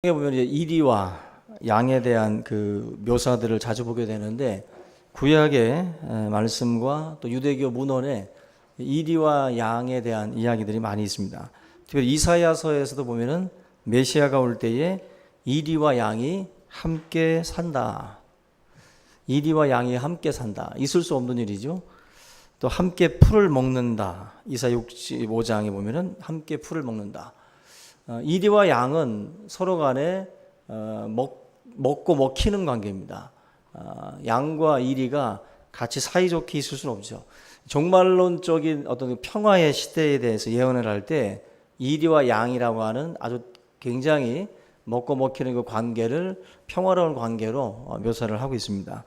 보면 이제 이리와 양에 대한 그 묘사들을 자주 보게 되는데, 구약의 말씀과 또 유대교 문헌에 이리와 양에 대한 이야기들이 많이 있습니다. 특히 이사야서에서도 보면은 메시아가 올 때에 이리와 양이 함께 산다. 이리와 양이 함께 산다. 있을 수 없는 일이죠. 또 함께 풀을 먹는다. 이사 65장에 보면은 함께 풀을 먹는다. 이리와 양은 서로 간에 먹고 먹히는 관계입니다. 양과 이리가 같이 사이좋게 있을 수는 없죠. 종말론적인 어떤 평화의 시대에 대해서 예언을 할 때 이리와 양이라고 하는 아주 굉장히 먹고 먹히는 그 관계를 평화로운 관계로 묘사를 하고 있습니다.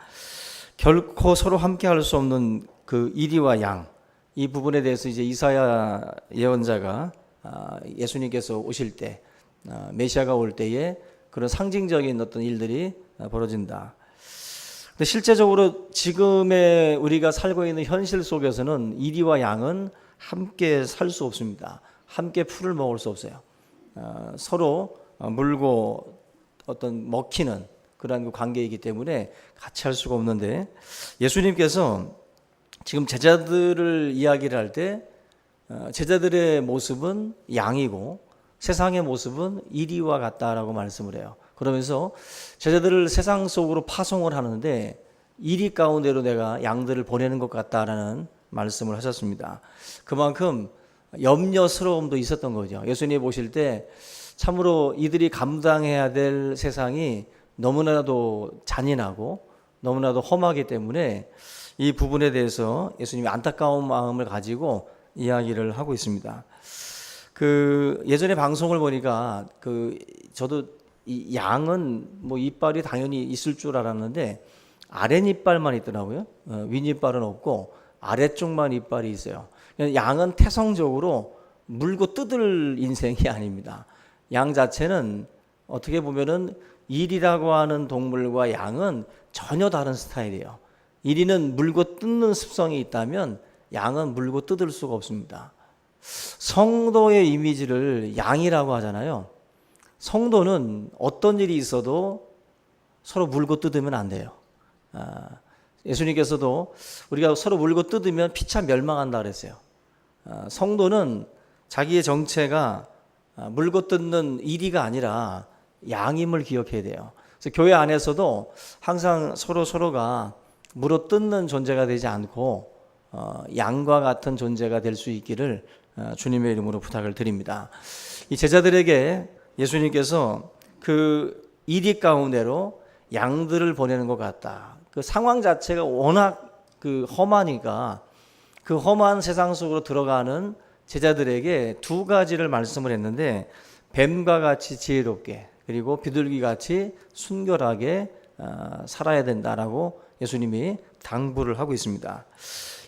결코 서로 함께 할 수 없는 그 이리와 양, 이 부분에 대해서 이제 이사야 예언자가 예수님께서 오실 때, 메시아가 올 때에 그런 상징적인 어떤 일들이 벌어진다. 근데 실제적으로 지금의 우리가 살고 있는 현실 속에서는 이리와 양은 함께 살 수 없습니다. 함께 풀을 먹을 수 없어요. 서로 물고 어떤 먹히는 그런 그 관계이기 때문에 같이 할 수가 없는데, 예수님께서 지금 제자들을 이야기를 할 때 제자들의 모습은 양이고 세상의 모습은 이리와 같다라고 말씀을 해요. 그러면서 제자들을 세상 속으로 파송을 하는데 이리 가운데로 내가 양들을 보내는 것 같다라는 말씀을 하셨습니다. 그만큼 염려스러움도 있었던 거죠. 예수님 보실 때 참으로 이들이 감당해야 될 세상이 너무나도 잔인하고 너무나도 험하기 때문에 이 부분에 대해서 예수님이 안타까운 마음을 가지고 이야기를 하고 있습니다. 그 예전에 방송을 보니까 저도 이 양은 뭐 이빨이 당연히 있을 줄 알았는데 아랫이빨만 있더라고요. 윗이빨은 없고 아래쪽만 이빨이 있어요. 양은 태성적으로 물고 뜯을 인생이 아닙니다. 양 자체는 어떻게 보면은 이리라고 하는 동물과 양은 전혀 다른 스타일이에요. 이리는 물고 뜯는 습성이 있다면 양은 물고 뜯을 수가 없습니다. 성도의 이미지를 양이라고 하잖아요. 성도는 어떤 일이 있어도 서로 물고 뜯으면 안 돼요. 예수님께서도 우리가 서로 물고 뜯으면 피차 멸망한다 그랬어요. 성도는 자기의 정체가 물고 뜯는 이리가 아니라 양임을 기억해야 돼요. 그래서 교회 안에서도 항상 서로가 물어 뜯는 존재가 되지 않고 양과 같은 존재가 될 수 있기를 주님의 이름으로 부탁을 드립니다. 이 제자들에게 예수님께서 그 이리 가운데로 양들을 보내는 것 같다. 그 상황 자체가 워낙 그 험하니까 그 험한 세상 속으로 들어가는 제자들에게 두 가지를 말씀을 했는데, 뱀과 같이 지혜롭게 그리고 비둘기 같이 순결하게 살아야 된다라고 예수님이 당부를 하고 있습니다.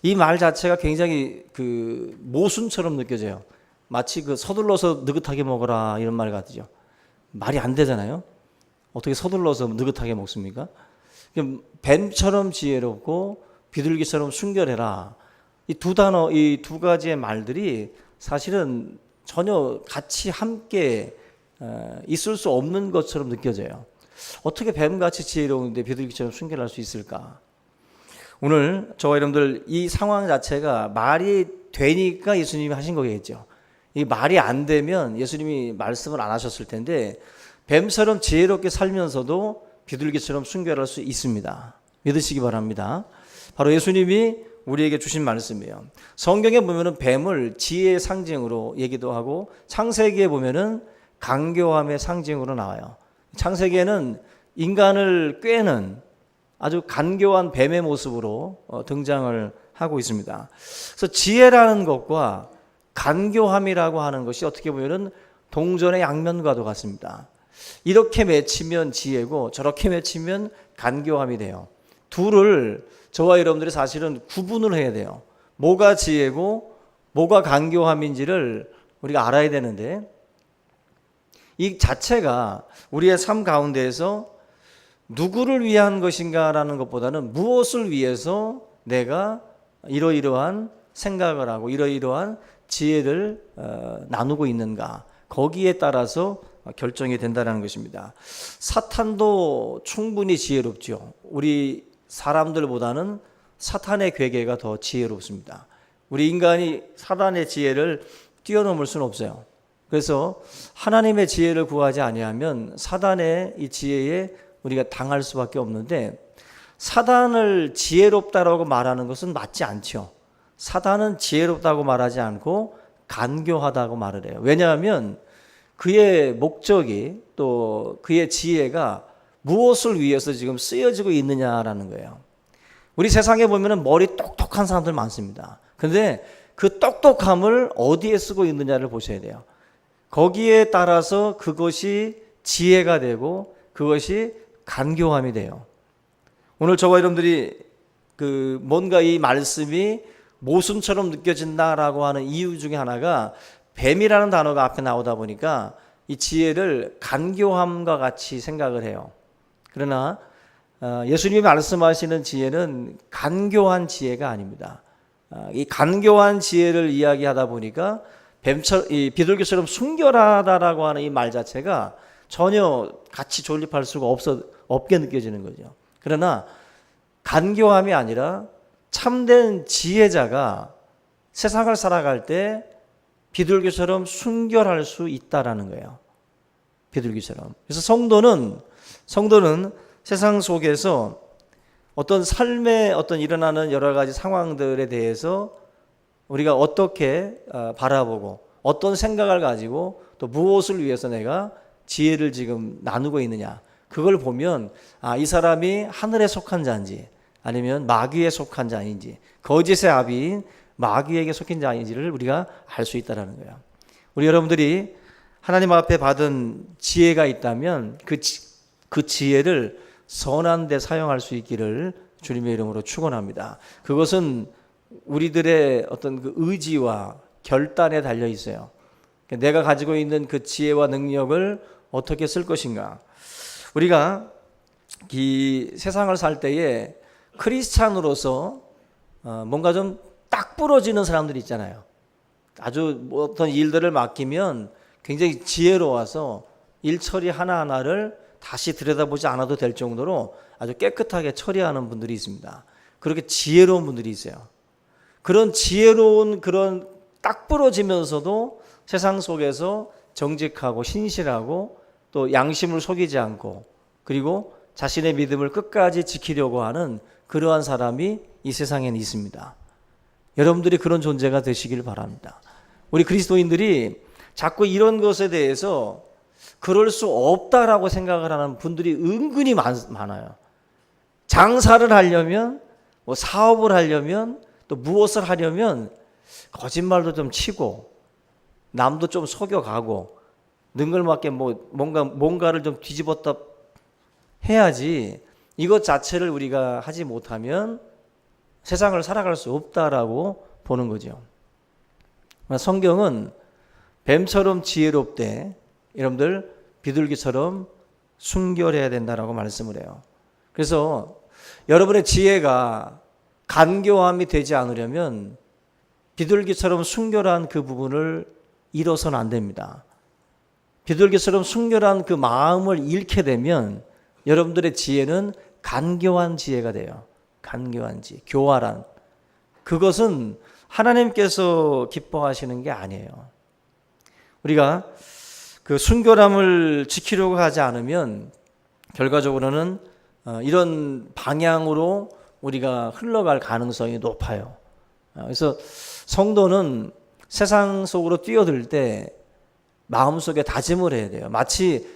이 말 자체가 굉장히 그 모순처럼 느껴져요. 마치 그 서둘러서 느긋하게 먹어라 이런 말 같죠. 말이 안 되잖아요. 어떻게 서둘러서 느긋하게 먹습니까? 뱀처럼 지혜롭고 비둘기처럼 순결해라. 이 두 단어, 이 두 가지의 말들이 사실은 전혀 같이 함께 있을 수 없는 것처럼 느껴져요. 어떻게 뱀같이 지혜로운데 비둘기처럼 순결할 수 있을까? 오늘 저와 여러분들 이 상황 자체가 말이 되니까 예수님이 하신 거겠죠. 이 말이 안 되면 예수님이 말씀을 안 하셨을 텐데, 뱀처럼 지혜롭게 살면서도 비둘기처럼 순결할 수 있습니다. 믿으시기 바랍니다. 바로 예수님이 우리에게 주신 말씀이에요. 성경에 보면은 뱀을 지혜의 상징으로 얘기도 하고, 창세기에 보면은 간교함의 상징으로 나와요. 창세기에는 인간을 꿰는 아주 간교한 뱀의 모습으로 등장을 하고 있습니다. 그래서 지혜라는 것과 간교함이라고 하는 것이 어떻게 보면은 동전의 양면과도 같습니다. 이렇게 맺히면 지혜고 저렇게 맺히면 간교함이 돼요. 둘을 저와 여러분들이 사실은 구분을 해야 돼요. 뭐가 지혜고 뭐가 간교함인지를 우리가 알아야 되는데, 이 자체가 우리의 삶 가운데에서 누구를 위한 것인가라는 것보다는 무엇을 위해서 내가 이러이러한 생각을 하고 이러이러한 지혜를 나누고 있는가, 거기에 따라서 결정이 된다는 것입니다. 사탄도 충분히 지혜롭죠. 우리 사람들보다는 사탄의 괴계가 더 지혜롭습니다. 우리 인간이 사단의 지혜를 뛰어넘을 수는 없어요. 그래서 하나님의 지혜를 구하지 아니하면 사단의 이 지혜에 우리가 당할 수밖에 없는데, 사단을 지혜롭다라고 말하는 것은 맞지 않죠. 사단은 지혜롭다고 말하지 않고 간교하다고 말을 해요. 왜냐하면 그의 목적이, 또 그의 지혜가 무엇을 위해서 지금 쓰여지고 있느냐라는 거예요. 우리 세상에 보면 머리 똑똑한 사람들 많습니다. 그런데 그 똑똑함을 어디에 쓰고 있느냐를 보셔야 돼요. 거기에 따라서 그것이 지혜가 되고 그것이 간교함이 돼요. 오늘 저와 여러분들이 뭔가 이 말씀이 모순처럼 느껴진다라고 하는 이유 중에 하나가 뱀이라는 단어가 앞에 나오다 보니까 이 지혜를 간교함과 같이 생각을 해요. 그러나 예수님이 말씀하시는 지혜는 간교한 지혜가 아닙니다. 이 간교한 지혜를 이야기하다 보니까 비둘기처럼 순결하다라고 하는 이 말 자체가 전혀 같이 존립할 수가 없게 느껴지는 거죠. 그러나 간교함이 아니라 참된 지혜자가 세상을 살아갈 때 비둘기처럼 순결할 수 있다라는 거예요. 비둘기처럼. 그래서 성도는 세상 속에서 어떤 삶에 일어나는 여러 가지 상황들에 대해서 우리가 어떻게 바라보고 어떤 생각을 가지고 또 무엇을 위해서 내가 지혜를 지금 나누고 있느냐, 그걸 보면 이 사람이 하늘에 속한 자인지 아니면 마귀에 속한 자인지, 거짓의 아비인 마귀에게 속한 자인지를 우리가 알 수 있다는 거예요. 우리 여러분들이 하나님 앞에 받은 지혜가 있다면 그 지혜를 선한 데 사용할 수 있기를 주님의 이름으로 축원합니다. 그것은 우리들의 어떤 그 의지와 결단에 달려 있어요. 내가 가지고 있는 그 지혜와 능력을 어떻게 쓸 것인가. 우리가 이 세상을 살 때에 크리스찬으로서 뭔가 좀 딱 부러지는 사람들이 있잖아요. 아주 어떤 일들을 맡기면 굉장히 지혜로워서 일 처리 하나하나를 다시 들여다보지 않아도 될 정도로 아주 깨끗하게 처리하는 분들이 있습니다. 그렇게 지혜로운 분들이 있어요. 그런 지혜로운, 그런 딱 부러지면서도 세상 속에서 정직하고 신실하고 또 양심을 속이지 않고 그리고 자신의 믿음을 끝까지 지키려고 하는 그러한 사람이 이 세상에는 있습니다. 여러분들이 그런 존재가 되시길 바랍니다. 우리 그리스도인들이 자꾸 이런 것에 대해서 그럴 수 없다라고 생각을 하는 분들이 은근히 많아요. 장사를 하려면, 사업을 하려면, 또 무엇을 하려면 거짓말도 좀 치고 남도 좀 속여가고 능글맞게 뭔가를 좀 뒤집었다 해야지, 이것 자체를 우리가 하지 못하면 세상을 살아갈 수 없다라고 보는 거죠. 성경은 뱀처럼 지혜롭되 여러분들 비둘기처럼 순결해야 된다라고 말씀을 해요. 그래서 여러분의 지혜가 간교함이 되지 않으려면 비둘기처럼 순결한 그 부분을 잃어서는 안 됩니다. 비둘기처럼 순결한 그 마음을 잃게 되면 여러분들의 지혜는 간교한 지혜가 돼요. 간교한 지혜, 교활한. 그것은 하나님께서 기뻐하시는 게 아니에요. 우리가 그 순결함을 지키려고 하지 않으면 결과적으로는 이런 방향으로 우리가 흘러갈 가능성이 높아요. 그래서 성도는 세상 속으로 뛰어들 때 마음속에 다짐을 해야 돼요. 마치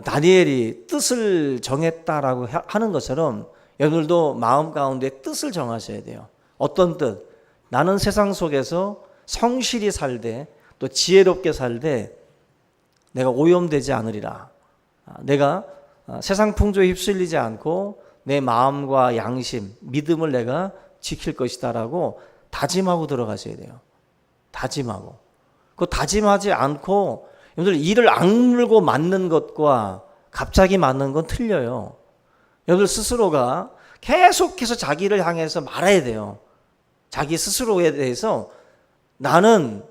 다니엘이 뜻을 정했다라고 하는 것처럼 여러분들도 마음 가운데 뜻을 정하셔야 돼요. 어떤 뜻? 나는 세상 속에서 성실히 살되 또 지혜롭게 살되 내가 오염되지 않으리라. 내가 세상 풍조에 휩쓸리지 않고 내 마음과 양심, 믿음을 내가 지킬 것이다라고 다짐하고 들어가셔야 돼요. 다짐하고. 그 다짐하지 않고 여러분들 이를 악물고 맞는 것과 갑자기 맞는 건 틀려요. 여러분들 스스로가 계속해서 자기를 향해서 말해야 돼요. 자기 스스로에 대해서 나는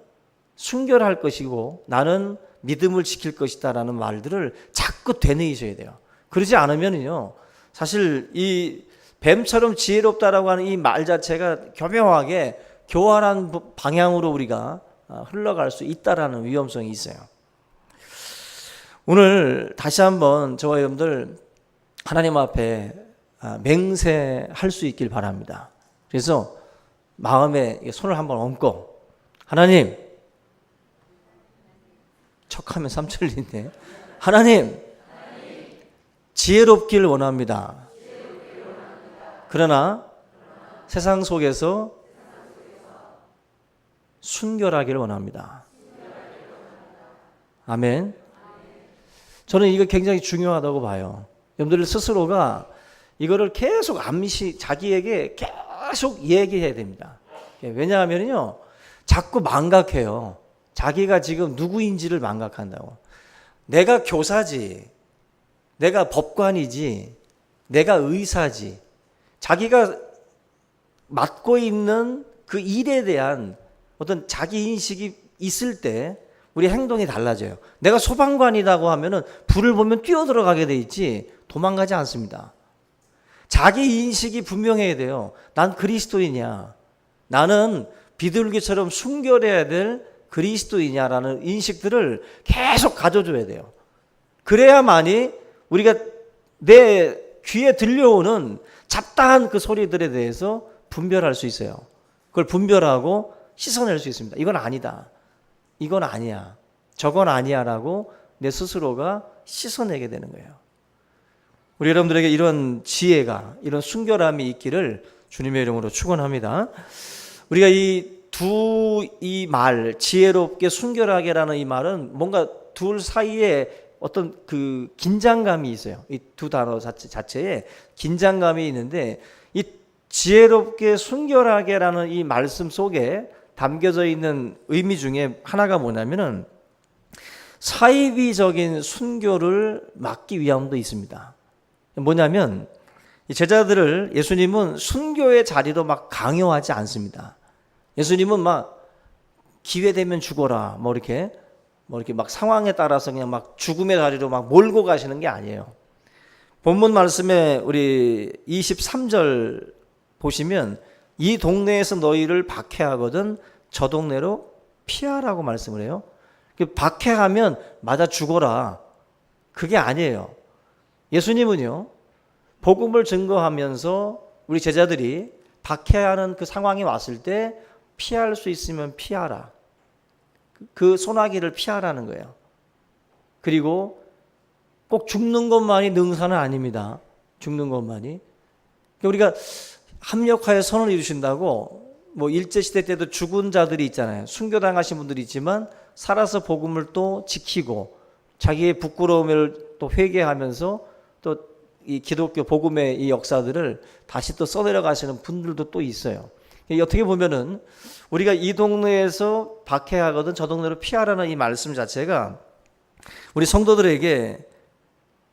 순결할 것이고 나는 믿음을 지킬 것이다라는 말들을 자꾸 되뇌이셔야 돼요. 그러지 않으면요, 사실 이 뱀처럼 지혜롭다라고 하는 이 말 자체가 교묘하게 교활한 방향으로 우리가 흘러갈 수 있다라는 위험성이 있어요. 오늘 다시 한번 저와 여러분들 하나님 앞에 맹세할 수 있길 바랍니다. 그래서 마음에 손을 한번 얹고, 하나님, 척하면 삼천리인데, 하나님, 지혜롭길 원합니다. 그러나 세상 속에서 순결하길 원합니다. 아멘. 저는 이거 굉장히 중요하다고 봐요. 여러분들 스스로가 이거를 계속 자기에게 계속 얘기해야 됩니다. 왜냐하면요, 자꾸 망각해요. 자기가 지금 누구인지를 망각한다고. 내가 교사지, 내가 법관이지, 내가 의사지, 자기가 맡고 있는 그 일에 대한 어떤 자기 인식이 있을 때 우리 행동이 달라져요. 내가 소방관이라고 하면은 불을 보면 뛰어들어가게 돼 있지 도망가지 않습니다. 자기 인식이 분명해야 돼요. 난 그리스도이냐, 나는 비둘기처럼 순결해야 될 그리스도이냐라는 인식들을 계속 가져줘야 돼요. 그래야만이 우리가 내 귀에 들려오는 잡다한 그 소리들에 대해서 분별할 수 있어요. 그걸 분별하고 씻어낼 수 있습니다. 이건 아니다, 이건 아니야, 저건 아니야라고 내 스스로가 씻어내게 되는 거예요. 우리 여러분들에게 이런 지혜가, 이런 순결함이 있기를 주님의 이름으로 축원합니다. 우리가 이 말, 지혜롭게 순결하게라는 이 말은 뭔가 둘 사이에 어떤 그 긴장감이 있어요. 이 두 단어 자체에 긴장감이 있는데, 이 지혜롭게 순결하게라는 이 말씀 속에 담겨져 있는 의미 중에 하나가 뭐냐면은 사이비적인 순교를 막기 위함도 있습니다. 뭐냐면 이 제자들을 예수님은 순교의 자리로 막 강요하지 않습니다. 예수님은 막 기회 되면 죽어라, 뭐 이렇게 막 상황에 따라서 그냥 막 죽음의 자리로 막 몰고 가시는 게 아니에요. 본문 말씀에 우리 23절 보시면 이 동네에서 너희를 박해하거든 저 동네로 피하라고 말씀을 해요. 박해하면 맞아 죽어라, 그게 아니에요. 예수님은요, 복음을 증거하면서 우리 제자들이 박해하는 그 상황이 왔을 때 피할 수 있으면 피하라, 그 소나기를 피하라는 거예요. 그리고 꼭 죽는 것만이 능사는 아닙니다. 죽는 것만이. 우리가 합력하여 선을 이루신다고 뭐 일제시대 때도 죽은 자들이 있잖아요. 순교당하신 분들이 있지만 살아서 복음을 또 지키고 자기의 부끄러움을 또 회개하면서 또 이 기독교 복음의 이 역사들을 다시 또 써내려 가시는 분들도 또 있어요. 어떻게 보면은 우리가 이 동네에서 박해하거든 저 동네로 피하라는 이 말씀 자체가 우리 성도들에게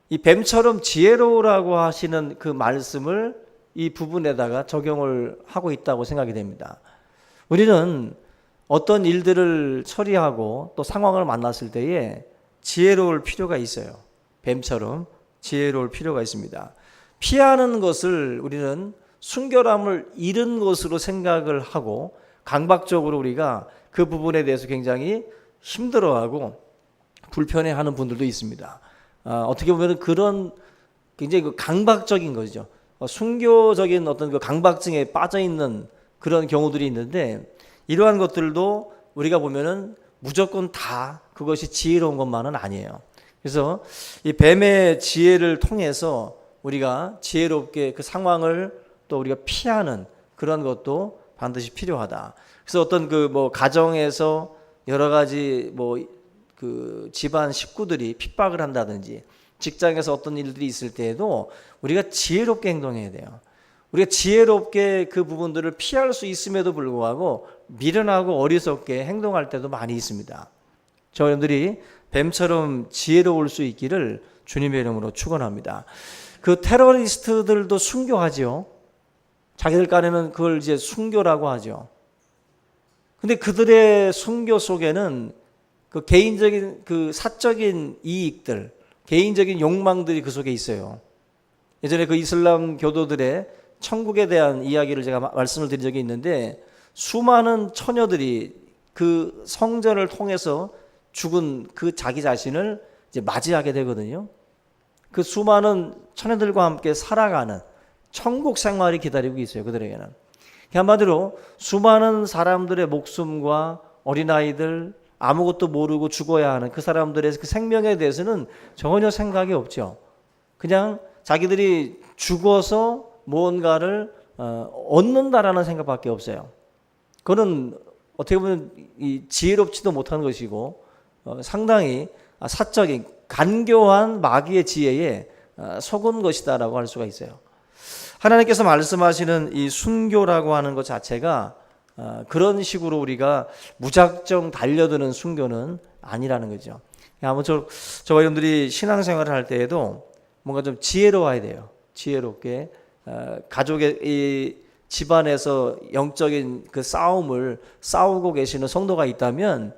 이 뱀처럼 지혜로우라고 하시는 그 말씀을 이 부분에다가 적용을 하고 있다고 생각이 됩니다. 우리는 어떤 일들을 처리하고 또 상황을 만났을 때에 지혜로울 필요가 있어요. 뱀처럼 지혜로울 필요가 있습니다. 피하는 것을 우리는 순결함을 잃은 것으로 생각을 하고 강박적으로 우리가 그 부분에 대해서 굉장히 힘들어하고 불편해하는 분들도 있습니다. 어떻게 보면 그런 굉장히 그 강박적인 거죠. 순교적인 어떤 그 강박증에 빠져 있는 그런 경우들이 있는데, 이러한 것들도 우리가 보면은 무조건 다 그것이 지혜로운 것만은 아니에요. 그래서 이 뱀의 지혜를 통해서 우리가 지혜롭게 그 상황을 또 우리가 피하는 그런 것도 반드시 필요하다. 그래서 어떤 그 뭐 가정에서 여러 가지 뭐 그 집안 식구들이 핍박을 한다든지 직장에서 어떤 일들이 있을 때에도 우리가 지혜롭게 행동해야 돼요. 우리가 지혜롭게 그 부분들을 피할 수 있음에도 불구하고 미련하고 어리석게 행동할 때도 많이 있습니다. 저희들이 뱀처럼 지혜로울 수 있기를 주님의 이름으로 축원합니다. 그 테러리스트들도 순교하지요. 자기들 간에는 그걸 이제 순교라고 하죠. 근데 그들의 순교 속에는 그 개인적인 그 사적인 이익들, 개인적인 욕망들이 그 속에 있어요. 예전에 그 이슬람 교도들의 천국에 대한 이야기를 제가 말씀을 드린 적이 있는데, 수많은 처녀들이 그 성전을 통해서 죽은 그 자기 자신을 이제 맞이하게 되거든요. 그 수많은 처녀들과 함께 살아가는 천국 생활이 기다리고 있어요, 그들에게는. 한마디로 수많은 사람들의 목숨과 어린아이들, 아무것도 모르고 죽어야 하는 그 사람들의 그 생명에 대해서는 전혀 생각이 없죠. 그냥 자기들이 죽어서 무언가를 얻는다라는 생각밖에 없어요. 그거는 어떻게 보면 지혜롭지도 못한 것이고 상당히 사적인 간교한 마귀의 지혜에 속은 것이다라고 할 수가 있어요. 하나님께서 말씀하시는 이 순교라고 하는 것 자체가 그런 식으로 우리가 무작정 달려드는 순교는 아니라는 거죠. 아무쪼록 저와 여러분들이 신앙생활을 할 때에도 뭔가 좀 지혜로워야 돼요. 지혜롭게 가족의 이 집안에서 영적인 그 싸움을 싸우고 계시는 성도가 있다면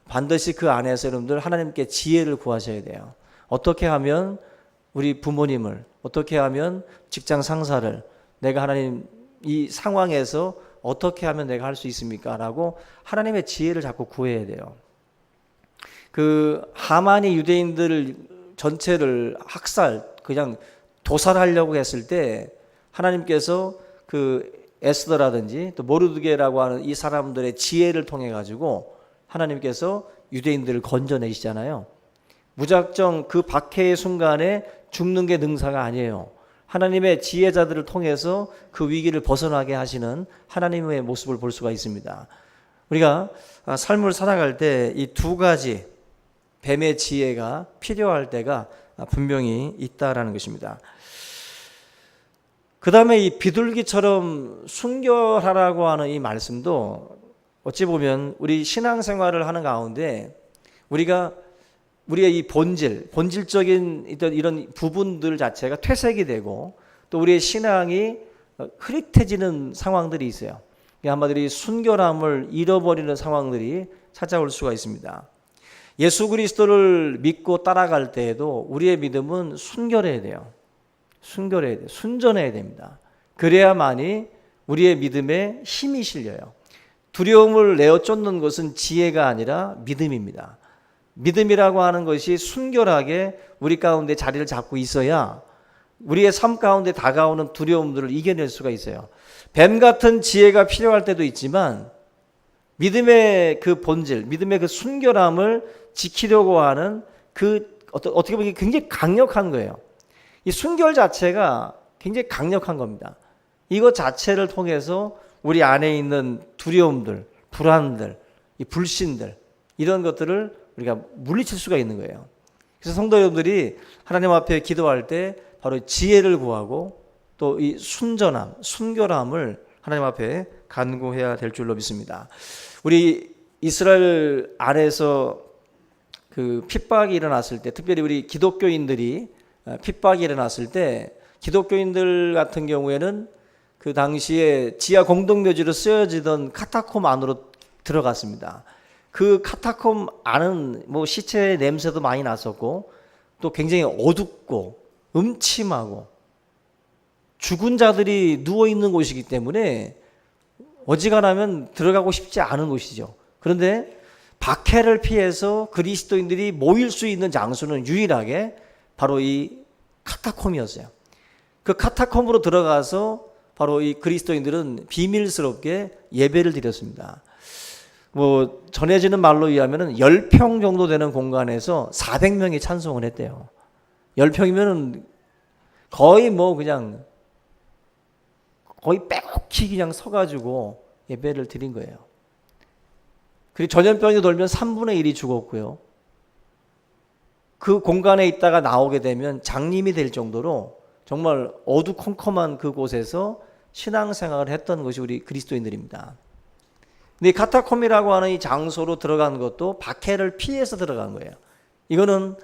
반드시 그 안에서 여러분들 하나님께 지혜를 구하셔야 돼요. 어떻게 하면 우리 부모님을, 어떻게 하면 직장 상사를 내가 하나님 이 상황에서 어떻게 하면 내가 할 수 있습니까? 라고 하나님의 지혜를 자꾸 구해야 돼요. 그 하만이 유대인들 전체를 그냥 도살하려고 했을 때 하나님께서 그 에스더라든지 또 모르드게라고 하는 이 사람들의 지혜를 통해 가지고 하나님께서 유대인들을 건져내시잖아요. 무작정 그 박해의 순간에 죽는 게 능사가 아니에요. 하나님의 지혜자들을 통해서 그 위기를 벗어나게 하시는 하나님의 모습을 볼 수가 있습니다. 우리가 삶을 살아갈 때 이 두 가지 뱀의 지혜가 필요할 때가 분명히 있다라는 것입니다. 그 다음에 이 비둘기처럼 순교하라고 하는 이 말씀도 어찌 보면 우리 신앙생활을 하는 가운데 우리의 이 본질적인 이런 부분들 자체가 퇴색이 되고 또 우리의 신앙이 흐릿해지는 상황들이 있어요. 한마디로 순결함을 잃어버리는 상황들이 찾아올 수가 있습니다. 예수 그리스도를 믿고 따라갈 때에도 우리의 믿음은 순결해야 돼요. 순전해야 됩니다. 그래야만이 우리의 믿음에 힘이 실려요. 두려움을 내어 쫓는 것은 지혜가 아니라 믿음입니다. 믿음이라고 하는 것이 순결하게 우리 가운데 자리를 잡고 있어야 우리의 삶 가운데 다가오는 두려움들을 이겨낼 수가 있어요. 뱀 같은 지혜가 필요할 때도 있지만 믿음의 그 본질, 믿음의 그 순결함을 지키려고 하는 그 어떻게 보면 굉장히 강력한 거예요. 이 순결 자체가 굉장히 강력한 겁니다. 이것 자체를 통해서 우리 안에 있는 두려움들, 불안들, 이 불신들 이런 것들을 우리가 물리칠 수가 있는 거예요. 그래서 성도 여러분들이 하나님 앞에 기도할 때 바로 지혜를 구하고 또 이 순결함을 하나님 앞에 간구해야 될 줄로 믿습니다. 우리 이스라엘 안에서 그 핍박이 일어났을 때, 특별히 우리 기독교인들이 핍박이 일어났을 때 기독교인들 같은 경우에는 그 당시에 지하 공동묘지로 쓰여지던 카타콤 안으로 들어갔습니다. 그 카타콤 안은 뭐 시체의 냄새도 많이 났었고 또 굉장히 어둡고 음침하고 죽은 자들이 누워있는 곳이기 때문에 어지간하면 들어가고 싶지 않은 곳이죠. 그런데 박해를 피해서 그리스도인들이 모일 수 있는 장소는 유일하게 바로 이 카타콤이었어요. 그 카타콤으로 들어가서 바로 이 그리스도인들은 비밀스럽게 예배를 드렸습니다. 뭐 전해지는 말로 의하면 10평 정도 되는 공간에서 400명이 찬송을 했대요. 10평이면 거의 거의 빼곡히 그냥 서가지고 예배를 드린 거예요. 그리고 전염병이 돌면 3분의 1이 죽었고요. 그 공간에 있다가 나오게 되면 장님이 될 정도로 정말 어두컴컴한 그곳에서 신앙생활을 했던 것이 우리 그리스도인들입니다. 근데 카타콤이라고 하는 이 장소로 들어간 것도 박해를 피해서 들어간 거예요. 이거는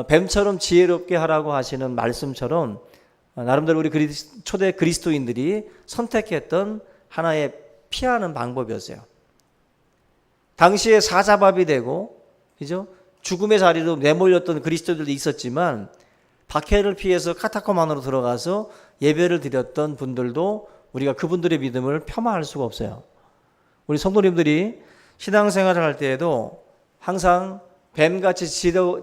뱀처럼 지혜롭게 하라고 하시는 말씀처럼 나름대로 우리 초대 그리스도인들이 선택했던 하나의 피하는 방법이었어요. 당시에 사자밥이 되고 그죠? 죽음의 자리로 내몰렸던 그리스도들도 있었지만 박해를 피해서 카타콤 안으로 들어가서 예배를 드렸던 분들도 우리가 그분들의 믿음을 폄하할 수가 없어요. 우리 성도님들이 신앙생활을 할 때에도 항상 뱀같이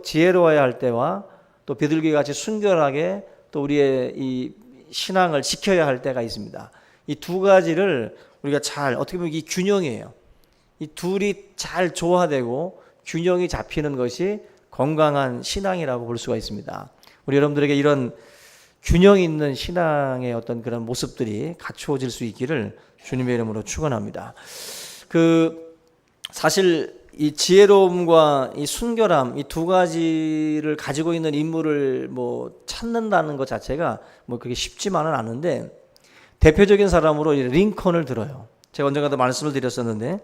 지혜로워야 할 때와 또 비둘기같이 순결하게 또 우리의 이 신앙을 지켜야 할 때가 있습니다. 이 두 가지를 우리가 잘, 어떻게 보면 이 균형이에요. 이 둘이 잘 조화되고 균형이 잡히는 것이 건강한 신앙이라고 볼 수가 있습니다. 우리 여러분들에게 이런 균형 있는 신앙의 어떤 그런 모습들이 갖추어질 수 있기를 주님의 이름으로 축원합니다. 사실 이 지혜로움과 이 순결함, 이 두 가지를 가지고 있는 인물을 찾는다는 것 자체가 그게 쉽지만은 않은데, 대표적인 사람으로 링컨을 들어요. 제가 언젠가도 말씀을 드렸었는데,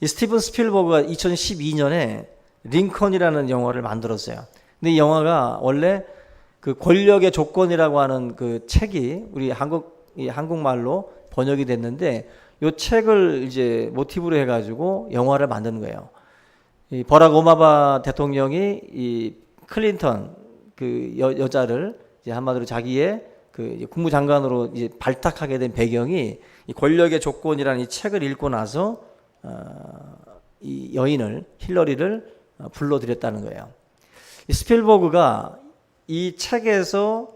이 스티븐 스필버그가 2012년에 링컨이라는 영화를 만들었어요. 근데 이 영화가 원래 그 권력의 조건이라고 하는 그 책이 우리 한국말로 번역이 됐는데, 이 책을 이제 모티브로 해가지고 영화를 만든 거예요. 이 버락 오바마 대통령이 이 클린턴 그 여자를 이제 한마디로 자기의 그 국무장관으로 이제 발탁하게 된 배경이 이 권력의 조건이라는 이 책을 읽고 나서 이 여인을 힐러리를 불러들였다는 거예요. 이 스필버그가 이 책에서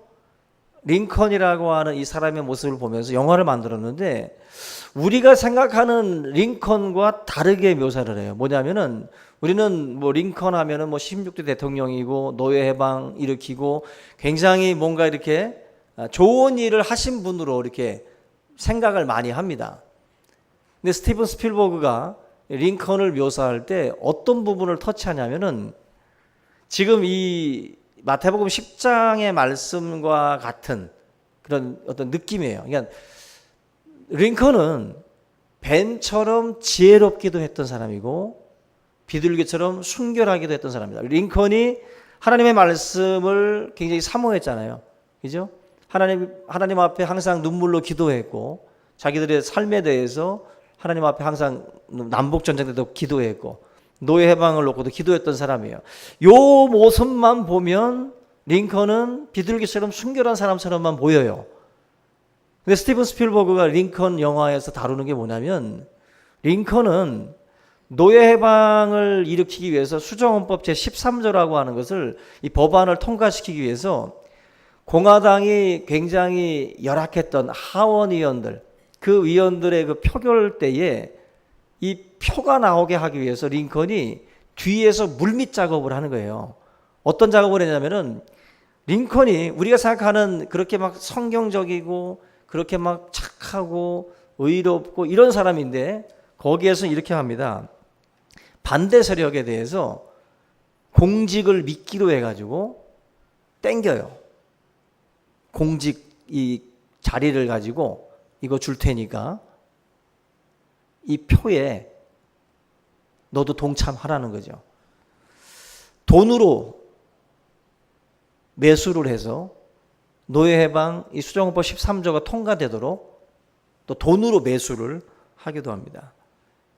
링컨이라고 하는 이 사람의 모습을 보면서 영화를 만들었는데, 우리가 생각하는 링컨과 다르게 묘사를 해요. 뭐냐면은 우리는 링컨 하면은 16대 대통령이고 노예 해방 일으키고 굉장히 뭔가 이렇게 좋은 일을 하신 분으로 이렇게 생각을 많이 합니다. 근데 스티븐 스필버그가 링컨을 묘사할 때 어떤 부분을 터치하냐면은 지금 이 마태복음 10장의 말씀과 같은 그런 어떤 느낌이에요. 그러니까 링컨은 뱀처럼 지혜롭기도 했던 사람이고 비둘기처럼 순결하기도 했던 사람입니다. 링컨이 하나님의 말씀을 굉장히 사모했잖아요. 그죠? 하나님 앞에 항상 눈물로 기도했고, 자기들의 삶에 대해서 하나님 앞에 항상 남북전쟁 때도 기도했고, 노예 해방을 놓고도 기도했던 사람이에요. 요 모습만 보면 링컨은 비둘기처럼 순결한 사람처럼만 보여요. 근데 스티븐 스필버그가 링컨 영화에서 다루는 게 뭐냐면, 링컨은 노예 해방을 일으키기 위해서 수정헌법 제13조라고 하는 것을, 이 법안을 통과시키기 위해서 공화당이 굉장히 열악했던 하원 의원들, 그 의원들의 그 표결 때에 이 표가 나오게 하기 위해서 링컨이 뒤에서 물밑 작업을 하는 거예요. 어떤 작업을 했냐면은, 링컨이 우리가 생각하는 그렇게 막 성경적이고 그렇게 막 착하고 의롭고 이런 사람인데, 거기에서 이렇게 합니다. 반대 세력에 대해서 공직을 미끼로 해가지고 땡겨요. 공직 이 자리를 가지고 이거 줄 테니까 이 표에 너도 동참하라는 거죠. 돈으로 매수를 해서 노예해방 이 수정헌법 13조가 통과되도록 또 돈으로 매수를 하기도 합니다.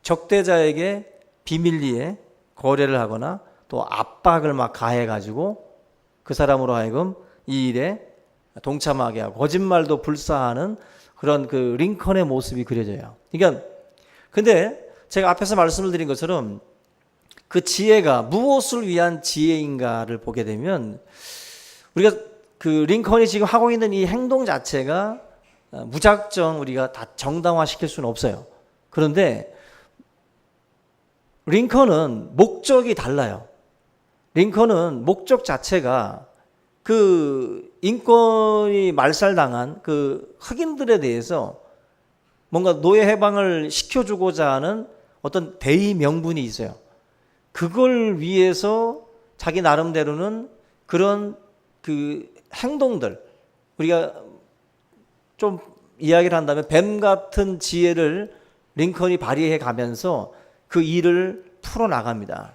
적대자에게 비밀리에 거래를 하거나 또 압박을 막 가해가지고 그 사람으로 하여금 이 일에 동참하게 하고 거짓말도 불사하는 그런 그 링컨의 모습이 그려져요. 그러니까 근데 제가 앞에서 말씀을 드린 것처럼 그 지혜가 무엇을 위한 지혜인가를 보게 되면, 우리가 그 링컨이 지금 하고 있는 이 행동 자체가 무작정 우리가 다 정당화시킬 수는 없어요. 그런데 링컨은 목적이 달라요. 링컨은 목적 자체가 그 인권이 말살당한 그 흑인들에 대해서 뭔가 노예 해방을 시켜주고자 하는 어떤 대의 명분이 있어요. 그걸 위해서 자기 나름대로는 그런 그 행동들, 우리가 좀 이야기를 한다면 뱀 같은 지혜를 링컨이 발휘해 가면서 그 일을 풀어나갑니다.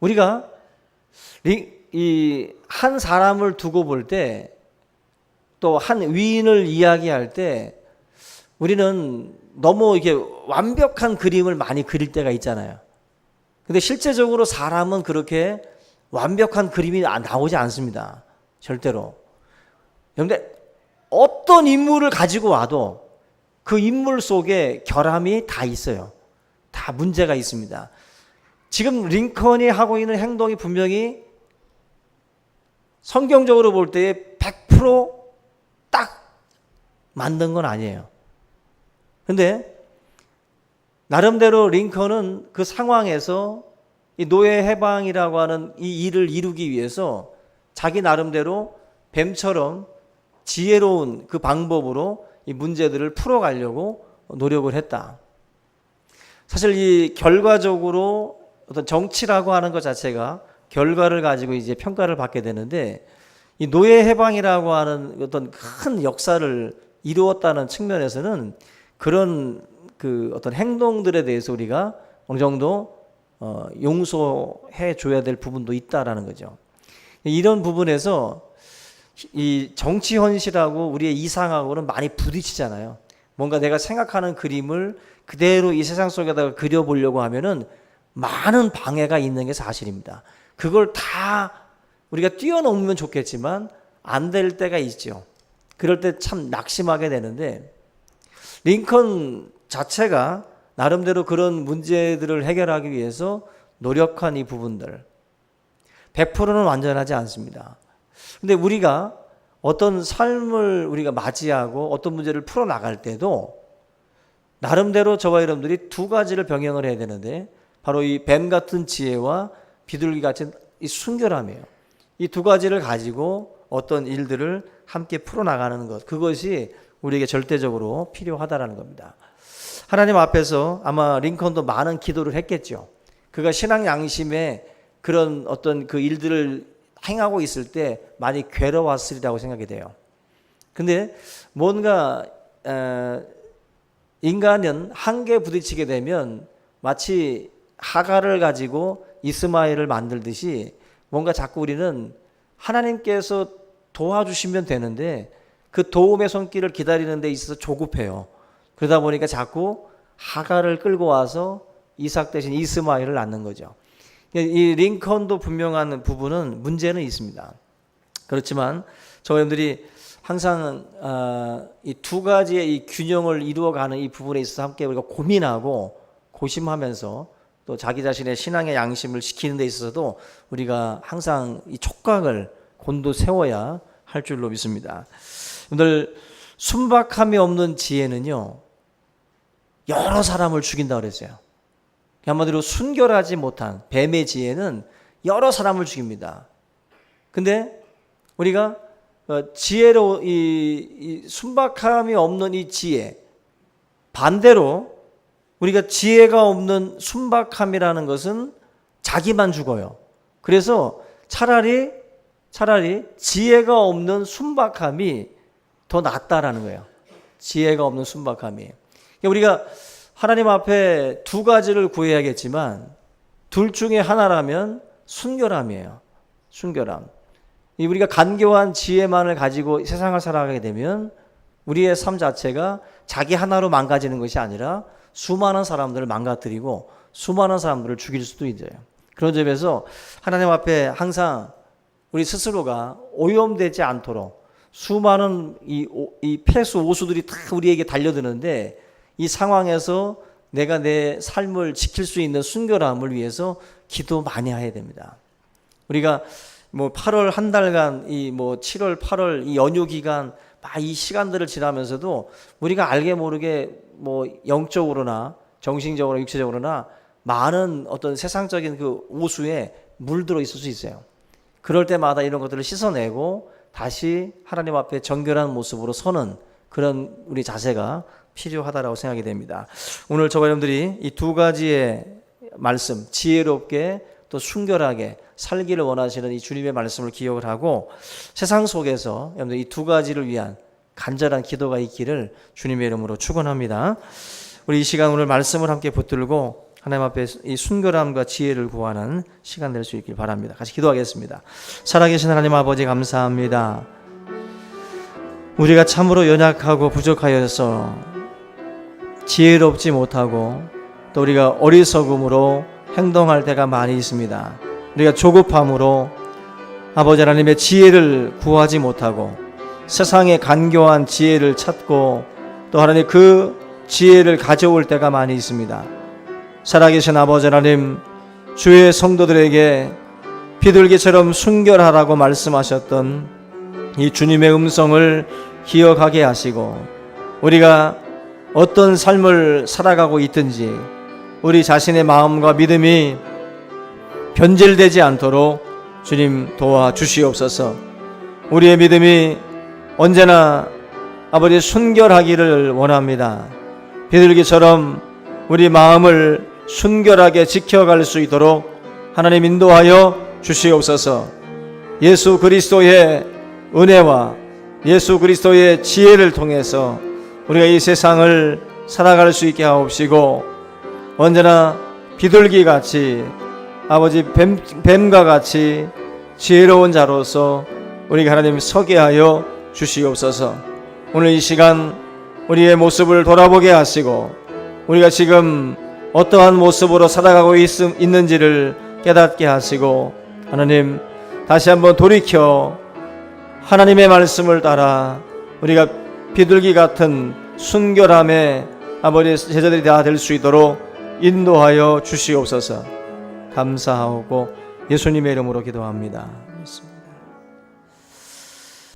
우리가 이 한 사람을 두고 볼 때, 또 한 위인을 이야기할 때 우리는 너무 이렇게 완벽한 그림을 많이 그릴 때가 있잖아요. 근데 실제적으로 사람은 그렇게 완벽한 그림이 나오지 않습니다. 절대로. 그런데 어떤 인물을 가지고 와도 그 인물 속에 결함이 다 있어요. 다 문제가 있습니다. 지금 링컨이 하고 있는 행동이 분명히 성경적으로 볼 때 100%딱 맞는 건 아니에요. 근데 나름대로 링컨은 그 상황에서 이 노예 해방이라고 하는 이 일을 이루기 위해서 자기 나름대로 뱀처럼 지혜로운 그 방법으로 이 문제들을 풀어가려고 노력을 했다. 사실 이 결과적으로 어떤 정치라고 하는 것 자체가 결과를 가지고 이제 평가를 받게 되는데, 이 노예 해방이라고 하는 어떤 큰 역사를 이루었다는 측면에서는 그런 그 어떤 행동들에 대해서 우리가 어느 정도 용서해 줘야 될 부분도 있다라는 거죠. 이런 부분에서 이 정치 현실하고 우리의 이상하고는 많이 부딪히잖아요. 뭔가 내가 생각하는 그림을 그대로 이 세상 속에다가 그려보려고 하면은 많은 방해가 있는 게 사실입니다. 그걸 다 우리가 뛰어넘으면 좋겠지만 안 될 때가 있죠. 그럴 때 참 낙심하게 되는데, 링컨 자체가 나름대로 그런 문제들을 해결하기 위해서 노력한 이 부분들 100%는 완전하지 않습니다. 근데 우리가 어떤 삶을 우리가 맞이하고 어떤 문제를 풀어나갈 때도 나름대로 저와 여러분들이 두 가지를 병행을 해야 되는데, 바로 이 뱀 같은 지혜와 비둘기 같은 이 순결함이에요. 이 두 가지를 가지고 어떤 일들을 함께 풀어나가는 것, 그것이 우리에게 절대적으로 필요하다라는 겁니다. 하나님 앞에서 아마 링컨도 많은 기도를 했겠죠. 그가 신앙 양심에 그런 어떤 그 일들을 행하고 있을 때 많이 괴로웠으리라고 생각이 돼요. 근데 뭔가 인간은 한계에 부딪히게 되면 마치 하갈을 가지고 이스마엘을 만들듯이 뭔가 자꾸 우리는 하나님께서 도와주시면 되는데 그 도움의 손길을 기다리는 데 있어서 조급해요. 그러다 보니까 자꾸 하갈을 끌고 와서 이삭 대신 이스마엘을 낳는 거죠. 이 링컨도 분명한 부분은 문제는 있습니다. 그렇지만 저희들이 항상 이 두 가지의 이 균형을 이루어가는 이 부분에 있어서 함께 우리가 고민하고 고심하면서 또 자기 자신의 신앙의 양심을 지키는 데 있어서도 우리가 항상 이 촉각을 곤두세워야 할 줄로 믿습니다. 오늘 순박함이 없는 지혜는요, 여러 사람을 죽인다고 그랬어요. 한마디로 순결하지 못한 뱀의 지혜는 여러 사람을 죽입니다. 근데 우리가 지혜로 이 순박함이 없는 이 지혜, 반대로 우리가 지혜가 없는 순박함이라는 것은 자기만 죽어요. 그래서 차라리 지혜가 없는 순박함이 더 낫다라는 거예요. 지혜가 없는 순박함이. 우리가 하나님 앞에 두 가지를 구해야겠지만 둘 중에 하나라면 순결함이에요. 순결함. 우리가 간교한 지혜만을 가지고 세상을 살아가게 되면 우리의 삶 자체가 자기 하나로 망가지는 것이 아니라 수많은 사람들을 망가뜨리고 수많은 사람들을 죽일 수도 있어요. 그런 점에서 하나님 앞에 항상 우리 스스로가 오염되지 않도록 수많은 이 폐수 오수들이 다 우리에게 달려드는데 이 상황에서 내가 내 삶을 지킬 수 있는 순결함을 위해서 기도 많이 해야 됩니다. 우리가 8월 한 달간 7월 8월 이 연휴 기간 이 시간들을 지나면서도 우리가 알게 모르게 영적으로나 정신적으로 육체적으로나 많은 어떤 세상적인 그 오수에 물들어 있을 수 있어요. 그럴 때마다 이런 것들을 씻어내고 다시 하나님 앞에 정결한 모습으로 서는 그런 우리 자세가 필요하다라고 생각이 됩니다. 오늘 저와 여러분들이 이 두 가지의 말씀, 지혜롭게 또 순결하게 살기를 원하시는 이 주님의 말씀을 기억을 하고 세상 속에서 여러분들 이 두 가지를 위한 간절한 기도가 있기를 주님의 이름으로 축원합니다. 우리 이 시간 오늘 말씀을 함께 붙들고 하나님 앞에 이 순결함과 지혜를 구하는 시간 될 수 있길 바랍니다. 같이 기도하겠습니다. 살아계신 하나님 아버지 감사합니다. 우리가 참으로 연약하고 부족하여서 지혜롭지 못하고 또 우리가 어리석음으로 행동할 때가 많이 있습니다. 우리가 조급함으로 아버지 하나님의 지혜를 구하지 못하고 세상의 간교한 지혜를 찾고 또 하나님 그 지혜를 가져올 때가 많이 있습니다. 살아계신 아버지 하나님, 주의 성도들에게 비둘기처럼 순결하라고 말씀하셨던 이 주님의 음성을 기억하게 하시고 우리가 어떤 삶을 살아가고 있든지 우리 자신의 마음과 믿음이 변질되지 않도록 주님 도와주시옵소서. 우리의 믿음이 언제나 아버지 순결하기를 원합니다. 비둘기처럼 우리 마음을 순결하게 지켜갈 수 있도록 하나님 인도하여 주시옵소서. 예수 그리스도의 은혜와 예수 그리스도의 지혜를 통해서 우리가 이 세상을 살아갈 수 있게 하옵시고 언제나 비둘기같이 아버지 뱀과 같이 지혜로운 자로서 우리가 하나님 서게 하여 주시옵소서. 오늘 이 시간 우리의 모습을 돌아보게 하시고 우리가 지금 어떠한 모습으로 살아가고 있는지를 깨닫게 하시고 하나님 다시 한번 돌이켜 하나님의 말씀을 따라 우리가 비둘기 같은 순결함의 아버지 제자들이 다 될 수 있도록 인도하여 주시옵소서. 감사하고 예수님의 이름으로 기도합니다.